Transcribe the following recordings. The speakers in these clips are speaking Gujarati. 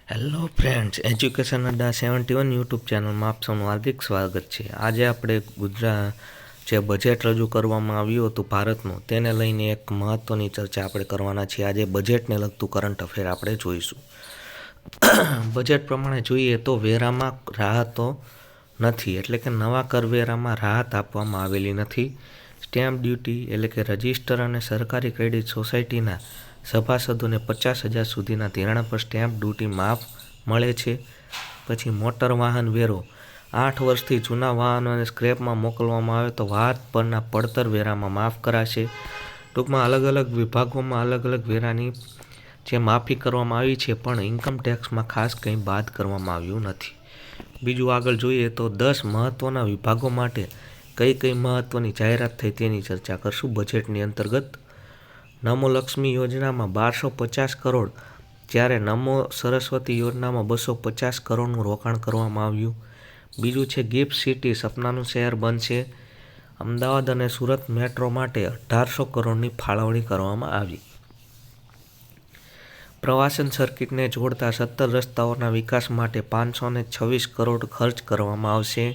હેલો ફ્રેન્ડ્સ, એજ્યુકેશન અડ્ડા 71 યુટ્યુબ ચેનલમાં આપ સૌનું હાર્દિક સ્વાગત છે। આજે આપણે જે બજેટ રજૂ કરવામાં આવ્યું હતું ભારતનું, તેને લઈને એક મહત્ત્વની ચર્ચા આપણે કરવાના છીએ। આજે બજેટને લગતું કરંટ અફેર આપણે જોઈશું। બજેટ પ્રમાણે જોઈએ તો વેરામાં રાહતો નથી, એટલે કે નવા કરવેરામાં રાહત આપવામાં આવેલી નથી। સ્ટેમ્પ ડ્યુટી એટલે કે રજિસ્ટર અને સરકારી ક્રેડિટ સોસાયટીના સભાસદોને 50,000 સુધીના ધિરાણ પર સ્ટેમ્પ ડ્યુટી માફ મળે છે। પછી મોટર વાહન વેરો 8 વર્ષથી જૂના વાહનોને સ્ક્રેપમાં મોકલવામાં આવે તો વાહન પરના પડતર વેરામાં માફ કરાશે। ટૂંકમાં અલગ અલગ વિભાગોમાં અલગ અલગ વેરાની જે માફી કરવામાં આવી છે, પણ ઇન્કમ ટેક્સમાં ખાસ કંઈ બાદ કરવામાં આવ્યું નથી। બીજું આગળ જોઈએ તો 10 મહત્ત્વના વિભાગો માટે કઈ મહત્ત્વની જાહેરાત થઈ તેની ચર્ચા કરશું બજેટની અંતર્ગત। નમો લક્ષ્મી યોજનામાં 1250 કરોડ, જ્યારે નમો સરસ્વતી યોજનામાં 250 કરોડનું રોકાણ કરવામાં આવ્યું। બીજું છે ગિફ્ટ સિટી, સપનાનું શહેર બનશે। અમદાવાદ અને સુરત મેટ્રો માટે 1800 કરોડની ફાળવણી કરવામાં આવી। પ્રવાસન સર્કિટને જોડતા 17 રસ્તાઓના વિકાસ માટે 526 કરોડ ખર્ચ કરવામાં આવશે।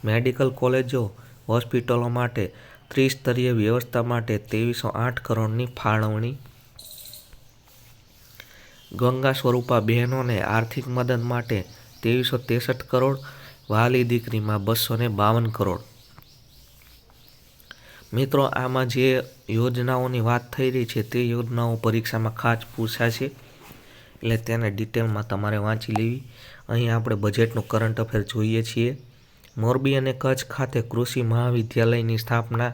મેડિકલ કોલેજો, હોસ્પિટલો માટે ત્રિસ્તરીય વ્યવસ્થા માટે 2308 કરોડની ફાળવણી। ગંગા સ્વરૂપા બહેનોને આર્થિક મદદ માટે 2363 કરોડ, વહાલી દીકરીમાં 252 કરોડ। મિત્રો, આમાં જે યોજનાઓની વાત થઈ રહી છે તે યોજનાઓ પરીક્ષામાં ખાસ પૂછાશે, એટલે તેને ડિટેલમાં તમારે વાંચી લેવી। અહીં આપણે બજેટનું કરંટ અફેર જોઈએ છીએ। મોરબી અને કચ્છ ખાતે કૃષિ મહાવિદ્યાલયની સ્થાપના।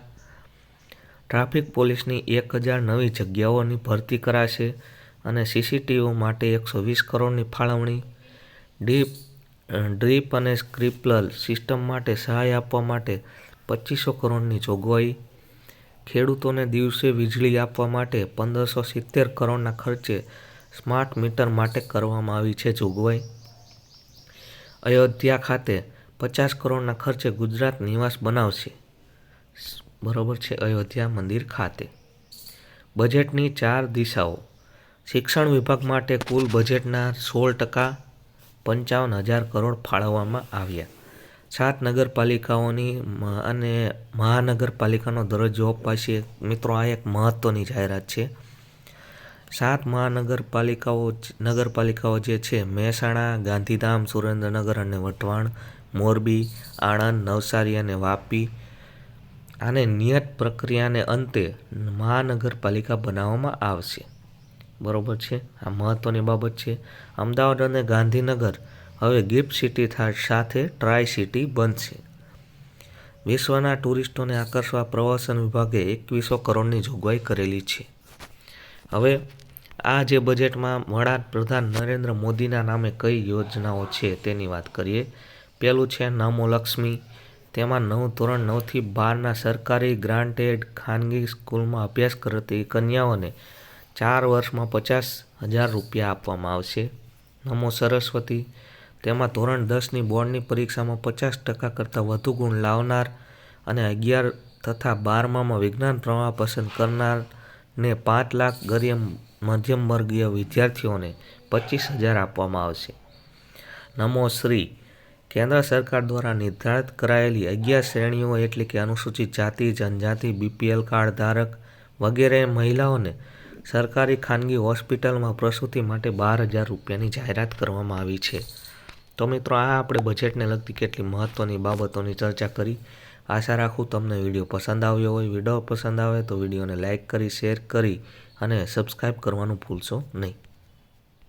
ટ્રાફિક પોલીસની 1000 નવી જગ્યાઓની ભરતી કરાશે અને સીસીટીવી માટે 120 કરોડની ફાળવણી। ડ્રીપ અને સ્પ્રિંકલર સિસ્ટમ માટે સહાય આપવા માટે 2500 કરોડની જોગવાઈ। ખેડૂતોને દિવસે વીજળી આપવા માટે 1570 કરોડના ખર્ચે સ્માર્ટ મીટર માટે કરવામાં આવી છે જોગવાઈ। અયોધ્યા ખાતે 50 કરોડના ખર્ચે ગુજરાત નિવાસ બનાવશે, બરોબર છે, અયોધ્યા મંદિર ખાતે। બજેટની 4 દિશાઓ। શિક્ષણ વિભાગ માટે કુલ બજેટના 16% 55,000 કરોડ ફાળવવામાં આવ્યા। 7 નગરપાલિકાઓની અને મહાનગરપાલિકાનો દરજ્જો અપાશે। મિત્રો, આ એક મહત્ત્વની જાહેરાત છે। 7 નગરપાલિકાઓ જે છે મહેસાણા, ગાંધીધામ, સુરેન્દ્રનગર અને વઢવાણ, મોરબી, આણંદ, નવસારી અને વાપી, આને નિયત પ્રક્રિયાને અંતે મહાનગરપાલિકા બનાવવામાં આવશે, બરોબર છે, આ મહત્ત્વની બાબત છે। અમદાવાદ અને ગાંધીનગર હવે ગિફ્ટ સિટી સાથે ટ્રાય સિટી બનશે। વિશ્વના ટુરિસ્ટોને આકર્ષવા પ્રવાસન વિભાગે 2100 કરોડની જોગવાઈ કરેલી છે। હવે આ જે બજેટમાં વડાપ્રધાન નરેન્દ્ર મોદીના નામે કઈ યોજનાઓ છે તેની વાત કરીએ। પહેલું છે નમો લક્ષ્મી, તેમાં ધોરણ 9 થી 12ના સરકારી ગ્રાન્ટેડ ખાનગી સ્કૂલમાં અભ્યાસ કરતી કન્યાઓને 4 વર્ષમાં 50,000 રૂપિયા આપવામાં આવશે। નમો સરસ્વતી, તેમાં ધોરણ 10ની બોર્ડની પરીક્ષામાં 50% કરતાં વધુ ગુણ લાવનાર અને 11 તથા 12માં વિજ્ઞાન પ્રવાહ પસંદ કરનારને 5 લાખ, ગરીબ મધ્યમ વર્ગીય વિદ્યાર્થીઓને 25,000 આપવામાં આવશે। નમો શ્રી, કેન્દ્ર સરકાર દ્વારા નિર્ધારિત કરાયેલી 11 શ્રેણીઓ એટલે કે અનુસૂચિત જાતિ, જનજાતિ, BPL કાર્ડ ધારક વગેરે મહિલાઓને સરકારી ખાનગી હોસ્પિટલમાં પ્રસૂતિ માટે 12,000 રૂપિયાની જાહેરાત કરવામાં આવી છે। તો મિત્રો, આ આપણે બજેટને લગતી કેટલી મહત્ત્વની બાબતોની ચર્ચા કરી। આશા રાખું તમને વિડીયો પસંદ આવ્યો હોય। વિડીયો પસંદ આવે તો વિડીયોને લાઇક કરી, શેર કરી અને સબસ્ક્રાઈબ કરવાનું ભૂલશો નહીં।